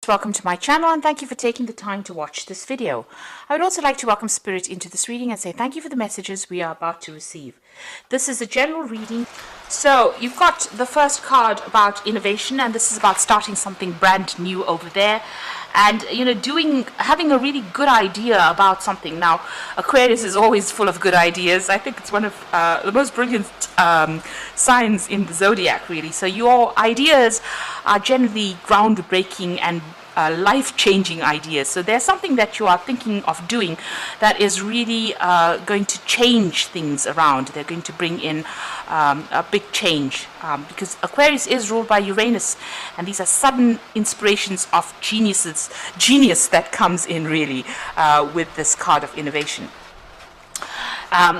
Welcome to my channel and thank you for taking the time to watch this video. I would also like to welcome Spirit into this reading and say thank you for the messages we are about to receive. This is a general reading. So you've got the first card about innovation, and this is about starting something brand new over there. And having a really good idea about something. Now, Aquarius is always full of good ideas. I think it's one of the most brilliant signs in the zodiac, really. So your ideas are generally groundbreaking and life-changing ideas. So there's something that you are thinking of doing that is really going to change things around. They're going to bring in a big change because Aquarius is ruled by Uranus, and these are sudden inspirations of genius that comes in really with this card of innovation.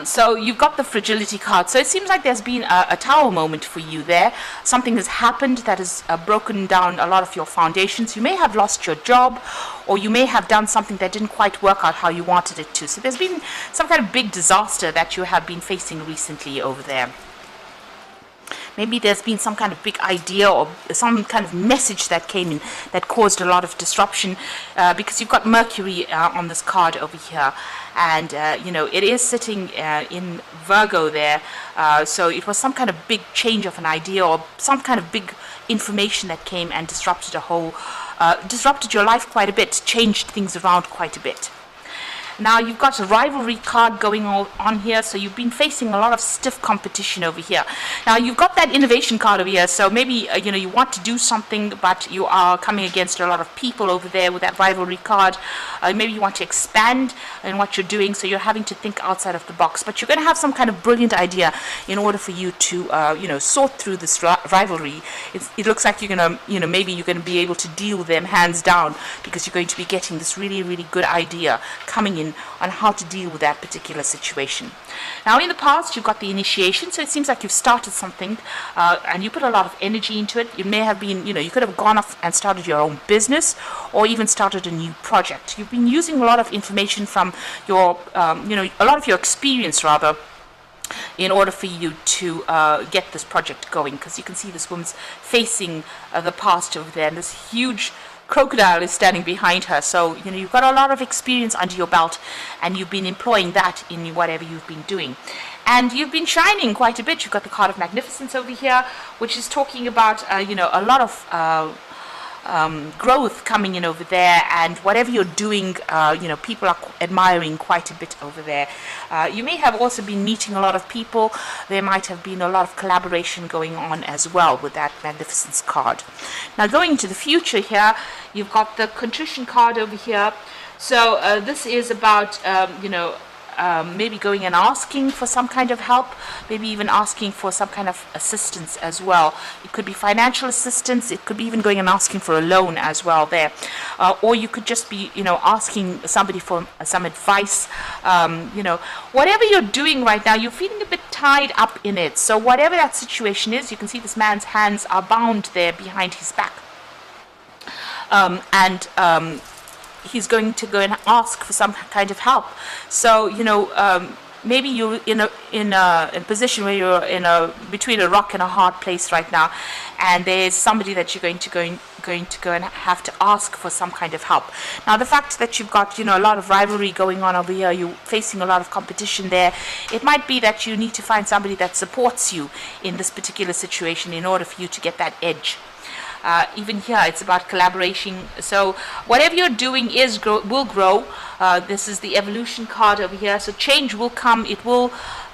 So you've got the fragility card. So it seems like there's been a tower moment for you there. Something has happened that has broken down a lot of your foundations. You may have lost your job, or you may have done something that didn't quite work out how you wanted it to. So there's been some kind of big disaster that you have been facing recently over there. Maybe there's been some kind of big idea or some kind of message that came in that caused a lot of disruption because you've got Mercury on this card over here. And, it is sitting in Virgo there. So it was some kind of big change of an idea or some kind of big information that came and disrupted disrupted your life quite a bit, changed things around quite a bit. Now you've got a rivalry card going on here, so you've been facing a lot of stiff competition over here. Now you've got that innovation card over here, so maybe you want to do something, but you are coming against a lot of people over there with that rivalry card. Maybe you want to expand in what you're doing, so you're having to think outside of the box. But you're going to have some kind of brilliant idea in order for you to sort through this rivalry. It looks like you're going to maybe you're going to be able to deal with them hands down because you're going to be getting this really, really good idea coming in on how to deal with that particular situation. Now in the past you've got the initiation, so it seems like you've started something and you put a lot of energy into it. It may have been, you could have gone off and started your own business or even started a new project. You've been using a lot of information from your, a lot of your experience rather, in order for you to get this project going, because you can see this woman's facing the past over there, and this huge crocodile is standing behind her. So you've got a lot of experience under your belt, and you've been employing that in whatever you've been doing, and you've been shining quite a bit. You've got the card of magnificence over here, which is talking about a lot of growth coming in over there, and whatever you're doing, people are admiring quite a bit over there. You may have also been meeting a lot of people. There might have been a lot of collaboration going on as well with that magnificence card. Now going into the future here, you've got the contrition card over here. So this is about maybe going and asking for some kind of help, maybe even asking for some kind of assistance as well. It could be financial assistance, it could be even going and asking for a loan as well there. Or you could just be, asking somebody for some advice. Whatever you're doing right now, you're feeling a bit tied up in it. So whatever that situation is, you can see this man's hands are bound there behind his back. He's going to go and ask for some kind of help. So maybe you're in a position where you're between a rock and a hard place right now, and there's somebody that you're going to go and have to ask for some kind of help. Now the fact that you've got a lot of rivalry going on over here, you're facing a lot of competition there, it might be that you need to find somebody that supports you in this particular situation in order for you to get that edge. Even here it's about collaboration. So whatever you're doing will grow. This is the evolution card over here. So change will come, it will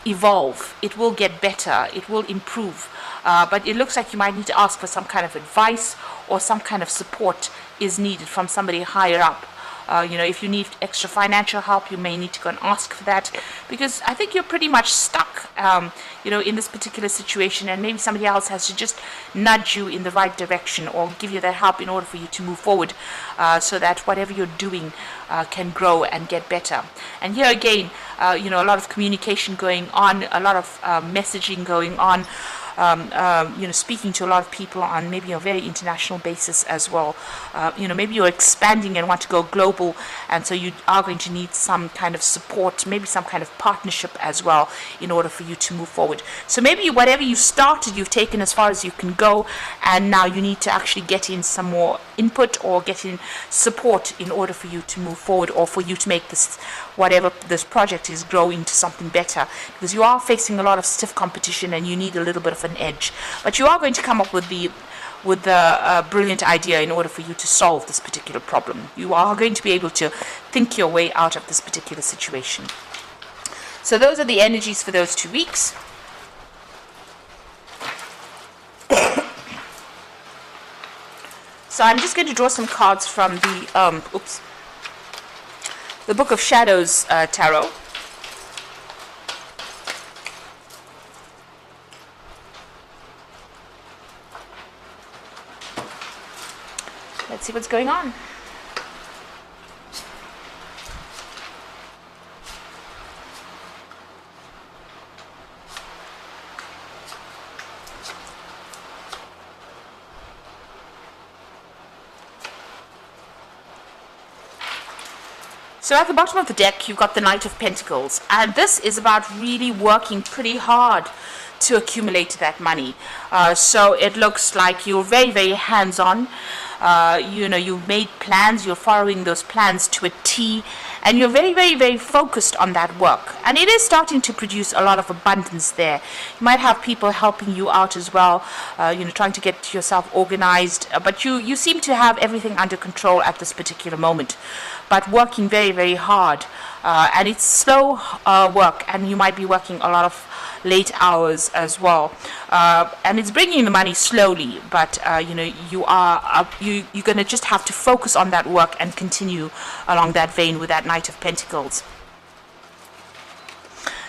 evolve, it will get better, it will improve. But it looks like you might need to ask for some kind of advice, or some kind of support is needed from somebody higher up. If you need extra financial help, you may need to go and ask for that, because I think you're pretty much stuck, in this particular situation, and maybe somebody else has to just nudge you in the right direction or give you that help in order for you to move forward, so that whatever you're doing can grow and get better. And here again, a lot of communication going on, a lot of messaging going on. speaking to a lot of people on maybe a very international basis as well. Maybe you're expanding and want to go global, and so you are going to need some kind of support, maybe some kind of partnership as well, in order for you to move forward. So maybe whatever you started, you've taken as far as you can go, and now you need to actually get in some more input or get in support in order for you to move forward, or for you to make this, whatever this project is, grow into something better, because you are facing a lot of stiff competition and you need a little bit of an edge. But you are going to come up with the brilliant idea in order for you to solve this particular problem. You are going to be able to think your way out of this particular situation. So those are the energies for those 2 weeks. So I'm just going to draw some cards from the Book of Shadows Tarot. Let's see what's going on. So at the bottom of the deck, you've got the Knight of Pentacles, and this is about really working pretty hard to accumulate that money. So it looks like you're very, very hands-on. You've made plans, you're following those plans to a T, and you're very, very, very focused on that work. And it is starting to produce a lot of abundance there. You might have people helping you out as well, trying to get yourself organized, but you seem to have everything under control at this particular moment, but working very, very hard. And it's slow work, and you might be working a lot of late hours as well, and it's bringing the money slowly, but you're going to just have to focus on that work and continue along that vein with that Knight of Pentacles.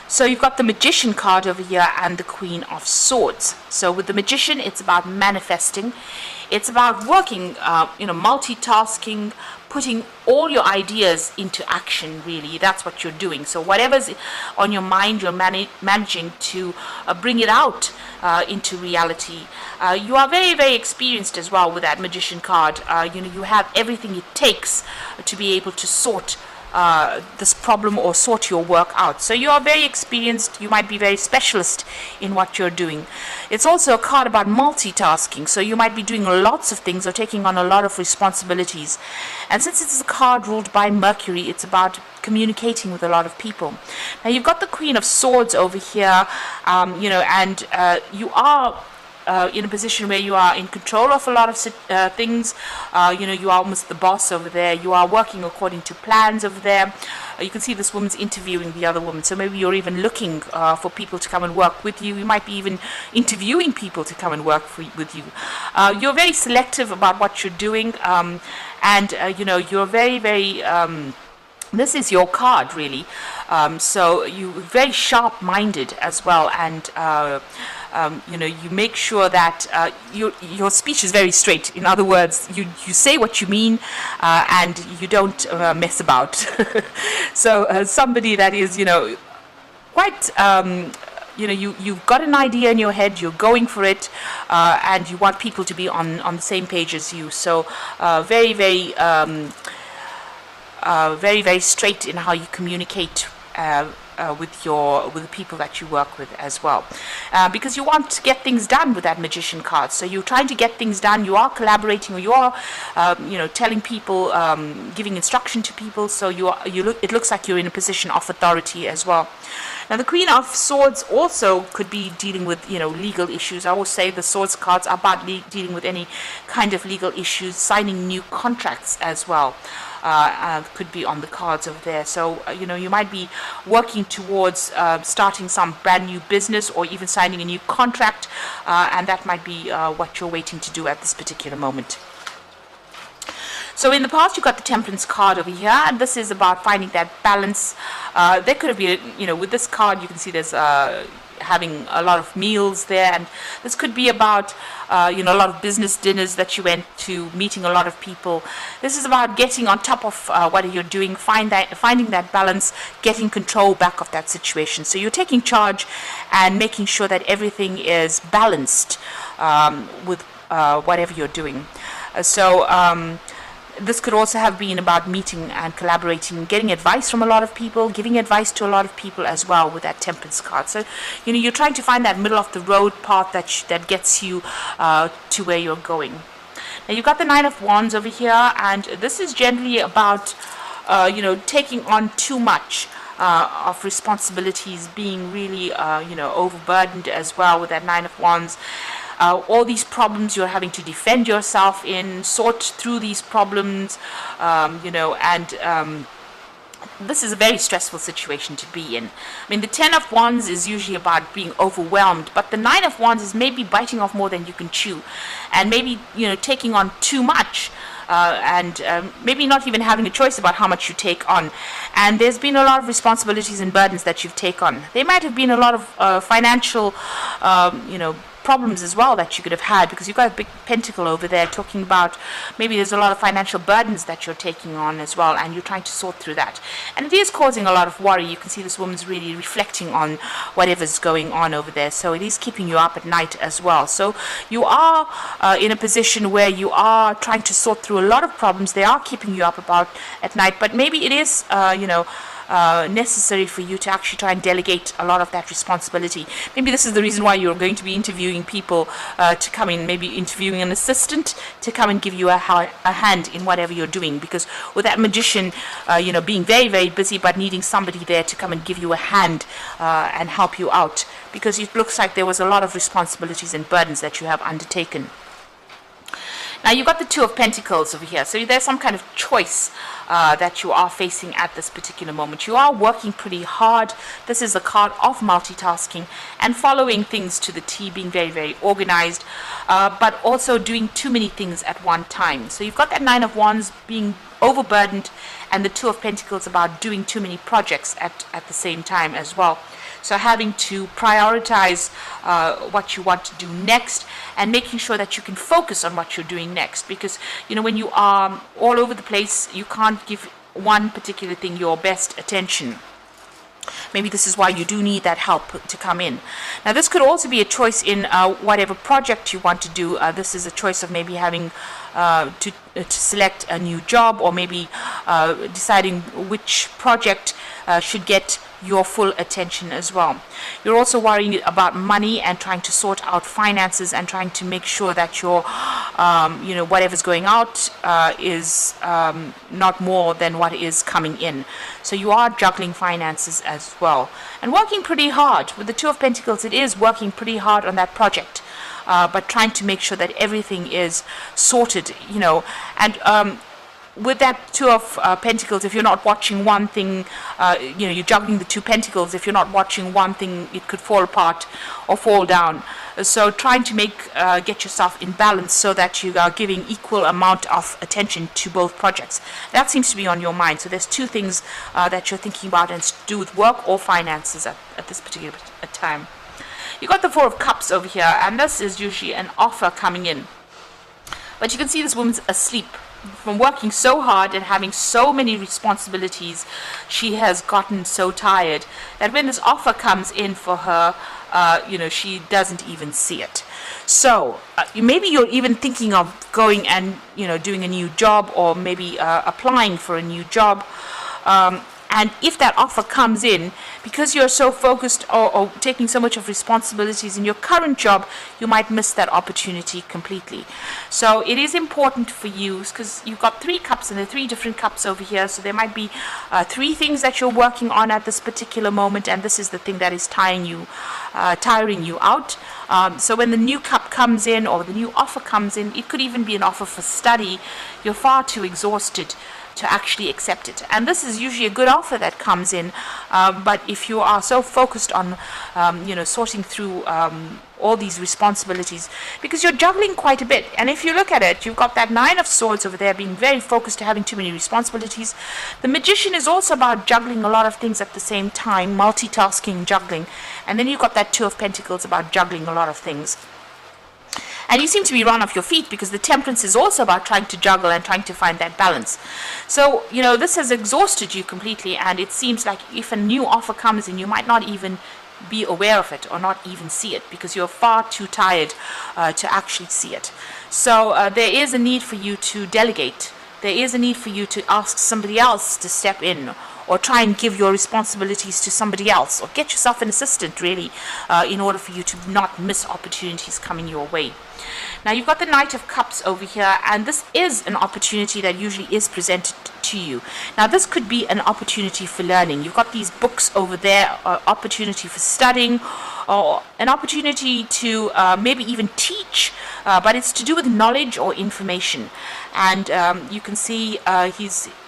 So you've got the Magician card over here and the Queen of Swords. So with the Magician, it's about manifesting. It's about working, multitasking, putting all your ideas into action, really. That's what you're doing. So whatever's on your mind, you're managing to bring it out into reality. You are very, very experienced as well with that Magician card. You have everything it takes to be able to sort this problem or sort your work out. So you are very experienced. You might be very specialist in what you're doing. It's also a card about multitasking. So you might be doing lots of things or taking on a lot of responsibilities. And since it's a card ruled by Mercury, it's about communicating with a lot of people. Now you've got the Queen of Swords over here, and you are in a position where you are in control of a lot of things. You are almost the boss over there. You are working according to plans over there. You can see this woman's interviewing the other woman. So maybe you're even looking for people to come and work with you. You might be even interviewing people to come and work with you. You're very selective about what you're doing, and you're very, very this is your card, really. So you're very sharp-minded as well, and you make sure that your speech is very straight. In other words, you say what you mean, and you don't mess about. So somebody that is, quite, you've got an idea in your head, you're going for it, and you want people to be on the same page as you. So very, very, very, very straight in how you communicate with the people that you work with as well, because you want to get things done with that Magician card. So you're trying to get things done. You are collaborating, or you are, telling people, giving instruction to people. So it looks like you're in a position of authority as well. Now the Queen of Swords also could be dealing with, legal issues. I always say the Swords cards are about dealing with any kind of legal issues, signing new contracts as well. Could be on the cards over there. So, you might be working towards starting some brand new business or even signing a new contract, and that might be what you're waiting to do at this particular moment. So in the past, you've got the Temperance card over here, and this is about finding that balance. There could have been, with this card, you can see there's having a lot of meals there, and this could be about a lot of business dinners that you went to, meeting a lot of people. This is about getting on top of what you're doing, finding that balance, getting control back of that situation. So you're taking charge and making sure that everything is balanced with whatever you're doing. This could also have been about meeting and collaborating, getting advice from a lot of people, giving advice to a lot of people as well with that Temperance card. So, you're trying to find that middle of the road path that gets you to where you're going. Now, you've got the Nine of Wands over here, and this is generally about, taking on too much of responsibilities, being really, overburdened as well with that Nine of Wands. All these problems you're having to defend yourself in, sort through these problems, this is a very stressful situation to be in. I mean, the Ten of Wands is usually about being overwhelmed, but the Nine of Wands is maybe biting off more than you can chew, and maybe, taking on too much. Maybe not even having a choice about how much you take on. And there's been a lot of responsibilities and burdens that you've taken on. There might have been a lot of financial, problems as well that you could have had, because you've got a big pentacle over there talking about maybe there's a lot of financial burdens that you're taking on as well, and you're trying to sort through that. And it is causing a lot of worry. You can see this woman's really reflecting on whatever's going on over there. So it is keeping you up at night as well. So you are in a position where you are trying to sort through a lot of problems. They are keeping you up at night, but maybe it is, necessary for you to actually try and delegate a lot of that responsibility. Maybe this is the reason why you're going to be interviewing people to come in, maybe interviewing an assistant to come and give you a hand in whatever you're doing, because with that Magician, being very, very busy but needing somebody there to come and give you a hand and help you out, because it looks like there was a lot of responsibilities and burdens that you have undertaken. Now, you've got the Two of Pentacles over here. So there's some kind of choice that you are facing at this particular moment. You are working pretty hard. This is a card of multitasking and following things to the T, being very, very organized, but also doing too many things at one time. So you've got that Nine of Wands being overburdened, and the Two of Pentacles about doing too many projects at the same time as well. So having to prioritize what you want to do next, and making sure that you can focus on what you're doing next. Because, when you are all over the place, you can't give one particular thing your best attention. Maybe this is why you do need that help to come in. Now, this could also be a choice in whatever project you want to do. This is a choice of maybe having to select a new job, or maybe deciding which project should get your full attention as well. You're also worrying about money and trying to sort out finances and trying to make sure that your, whatever's going out is not more than what is coming in. So you are juggling finances as well, and working pretty hard. With the Two of Pentacles, it is working pretty hard on that project, but trying to make sure that everything is sorted, and with that Two of Pentacles, if you're not watching one thing, you're juggling the Two Pentacles. If you're not watching one thing, it could fall apart or fall down. So trying to get yourself in balance so that you are giving equal amount of attention to both projects. That seems to be on your mind. So there's two things that you're thinking about, and it's to do with work or finances at this particular time. You got the Four of Cups over here, and this is usually an offer coming in. But you can see this woman's asleep. From working so hard and having so many responsibilities, she has gotten so tired that when this offer comes in for her, she doesn't even see it. So maybe you're even thinking of going and doing a new job, or maybe applying for a new job. And if that offer comes in, because you're so focused or taking so much of responsibilities in your current job, you might miss that opportunity completely. So it is important for you, because you've got 3 cups, and there are 3 different cups over here. So there might be 3 things that you're working on at this particular moment, and this is the thing that is tiring you out. So when the new cup comes in, or the new offer comes in, it could even be an offer for study. You're far too exhausted to actually accept it. And this is usually a good offer that comes in, but if you are so focused on sorting through all these responsibilities, because you're juggling quite a bit, and if you look at it, you've got that Nine of Swords over there, being very focused to having too many responsibilities. The Magician is also about juggling a lot of things at the same time, multitasking, juggling, and then you've got that Two of Pentacles about juggling a lot of things. And you seem to be run off your feet, because the Temperance is also about trying to juggle and trying to find that balance. So, this has exhausted you completely, and it seems like if a new offer comes in, you might not even be aware of it or not even see it, because you're far too tired to actually see it. So there is a need for you to delegate. There is a need for you to ask somebody else to step in, or try and give your responsibilities to somebody else, or get yourself an assistant, really, in order for you to not miss opportunities coming your way. Now, you've got the Knight of Cups over here, and this is an opportunity that usually is presented to you. Now, this could be an opportunity for learning. You've got these books over there, opportunity for studying, or an opportunity to maybe even teach, but it's to do with knowledge or information. And you can see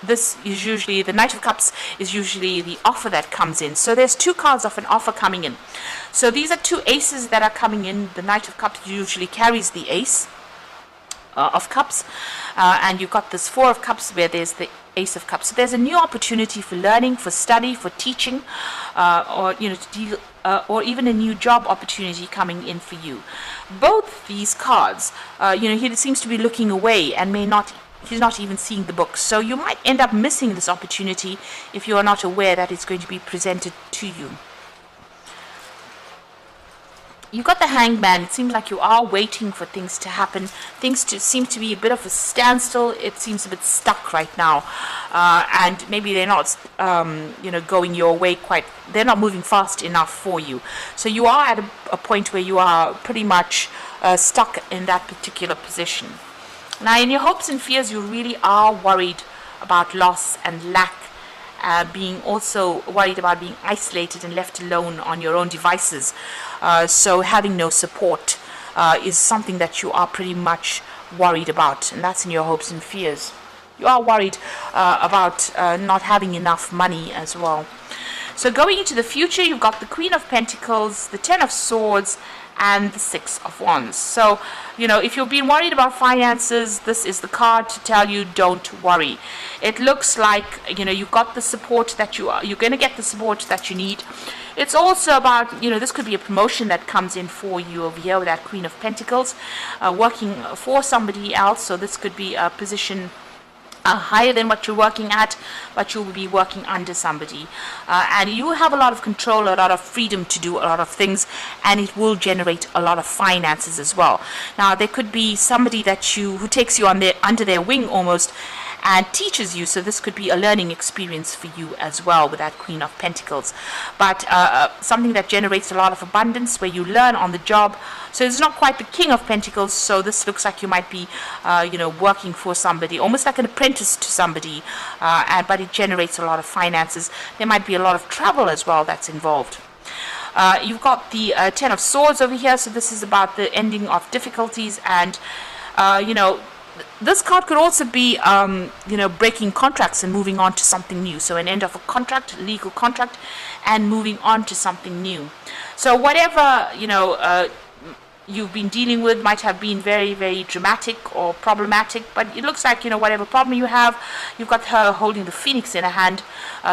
this is usually, the Knight of Cups is usually the offer that comes in. So there's two cards of an offer coming in. So these are two aces that are coming in. The Knight of Cups usually carries the ace of Cups, and you've got this Four of Cups where there's the Ace of Cups. So there's a new opportunity for learning, for study, for teaching, or to deal, or even a new job opportunity coming in for you. Both these cards, he seems to be looking away and he's not even seeing the books. So you might end up missing this opportunity if you are not aware that it's going to be presented to you. You've got the Hangman. It seems like you are waiting for things to happen. Things seem to be a bit of a standstill. It seems a bit stuck right now. And maybe they're not, going your way quite. They're not moving fast enough for you. So you are at a point where you are pretty much stuck in that particular position. Now, in your hopes and fears, you really are worried about loss and lack. Being also worried about being isolated and left alone on your own devices. So having no support is something that you are pretty much worried about, and that's in your hopes and fears. You are worried about not having enough money as well. So going into the future, you've got the Queen of Pentacles, the Ten of Swords, and the Six of Wands. So, if you've been worried about finances, this is the card to tell you don't worry. It looks like, you've got the support that you're going to get the support that you need. It's also about, this could be a promotion that comes in for you over here with that Queen of Pentacles, working for somebody else. So this could be a position higher than what you're working at, but you will be working under somebody, and you have a lot of control, a lot of freedom to do a lot of things, and it will generate a lot of finances as well. Now, there could be somebody who takes you under their wing almost, and teaches you. So this could be a learning experience for you as well with that Queen of Pentacles. But something that generates a lot of abundance, where you learn on the job. So it's not quite the King of Pentacles. So this looks like you might be, working for somebody, almost like an apprentice to somebody. But it generates a lot of finances. There might be a lot of travel as well that's involved. You've got the Ten of Swords over here. So this is about the ending of difficulties, and this card could also be, breaking contracts and moving on to something new. So an end of a contract, legal contract, and moving on to something new. So whatever, you've been dealing with might have been very, very dramatic or problematic, but it looks like, whatever problem you have, you've got her holding the Phoenix in her hand,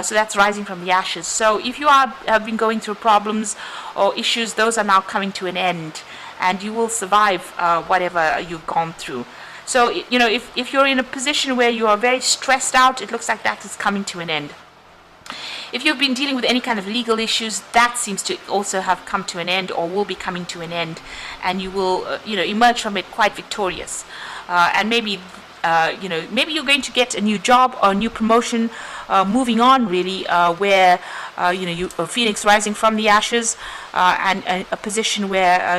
so that's rising from the ashes. So if you have been going through problems or issues, those are now coming to an end, and you will survive whatever you've gone through. So, if you're in a position where you are very stressed out, it looks like that is coming to an end. If you've been dealing with any kind of legal issues, that seems to also have come to an end, or will be coming to an end, and you will, emerge from it quite victorious. And maybe, maybe you're going to get a new job or a new promotion, moving on really, where, Phoenix rising from the ashes, and a position where,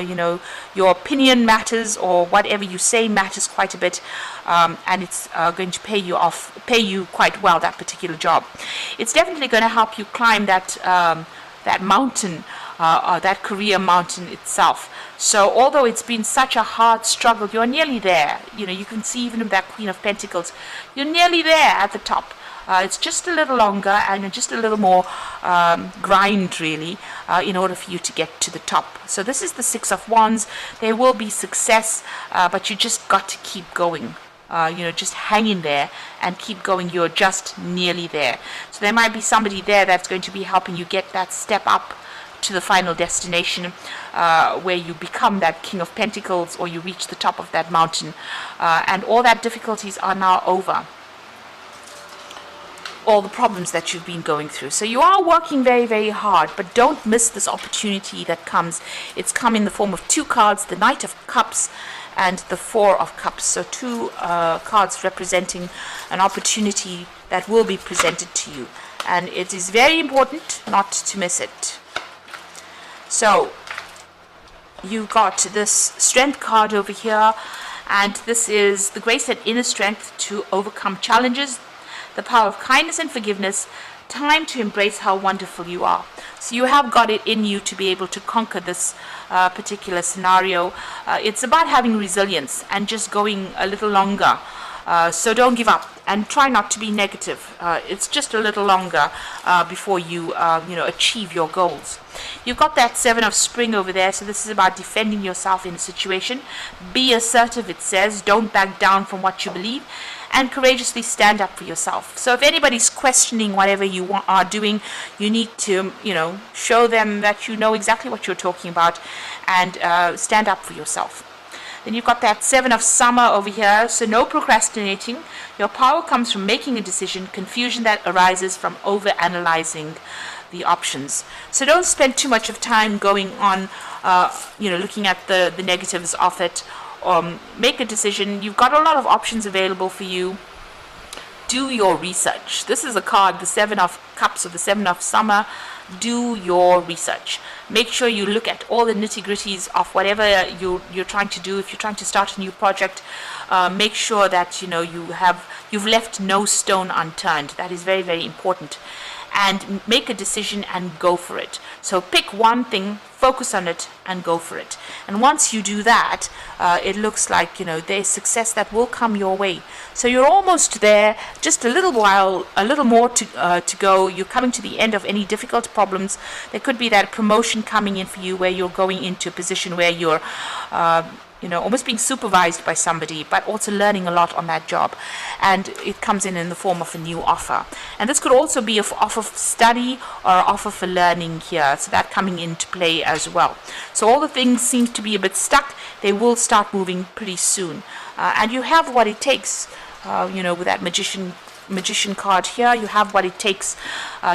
your opinion matters, or whatever you say matters quite a bit, and it's going to pay you quite well, that particular job. It's definitely going to help you climb that mountain that career mountain itself. So although it's been such a hard struggle, you're nearly there. You know, you can see even with that Queen of Pentacles, you're nearly there at the top. It's just a little longer and just a little more grind, really, in order for you to get to the top. So this is the Six of Wands. There will be success, but you just got to keep going. Just hang in there and keep going. You're just nearly there. So there might be somebody there that's going to be helping you get that step up to the final destination, where you become that King of Pentacles, or you reach the top of that mountain, and all that difficulties are now over. All the problems that you've been going through. So you are working very, very hard, but don't miss this opportunity that comes. It's come in the form of two cards, the Knight of Cups and the Four of Cups. So two cards representing an opportunity that will be presented to you. And it is very important not to miss it. So you've got this Strength card over here, and this is the grace and inner strength to overcome challenges, the power of kindness and forgiveness, time to embrace how wonderful you are. So you have got it in you to be able to conquer this particular scenario. It's about having resilience and just going a little longer. So don't give up and try not to be negative. It's just a little longer before you achieve your goals. You've got that Seven of Spring over there, so this is about defending yourself in a situation. Be assertive, it says. Don't back down from what you believe, and courageously stand up for yourself. So if anybody's questioning whatever you are doing, you need to, show them that you know exactly what you're talking about, and stand up for yourself. Then you've got that Seven of Summer over here, so no procrastinating. Your power comes from making a decision, confusion that arises from over-analyzing the options. So don't spend too much of time going on, looking at the negatives of it. Make a decision. You've got a lot of options available for you. Do your research. This is a card, the Seven of Cups or the Seven of Summer. Do your research. Make sure you look at all the nitty-gritties of whatever you're trying to do. If you're trying to start a new project, make sure that you've left no stone unturned. That is very, very important. And make a decision and go for it. So pick one thing, focus on it, and go for it. And once you do that, it looks like there's success that will come your way. So you're almost there. Just a little while, a little more to go. You're coming to the end of any difficult problems. There could be that promotion coming in for you, where you're going into a position where you're almost being supervised by somebody, but also learning a lot on that job. And it comes in the form of a new offer. And this could also be an offer for study or an offer for learning here. So that coming into play as well. So all the things seem to be a bit stuck. They will start moving pretty soon. And you have what it takes, with that magician card here. You have what it takes.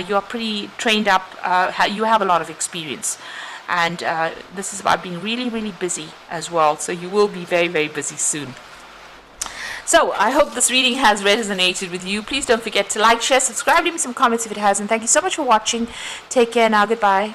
You are pretty trained up. You have a lot of experience. And this is about being really, really busy as well. So you will be very, very busy soon. So I hope this reading has resonated with you. Please don't forget to like, share, subscribe, leave me some comments if it has. And thank you so much for watching. Take care now. Goodbye.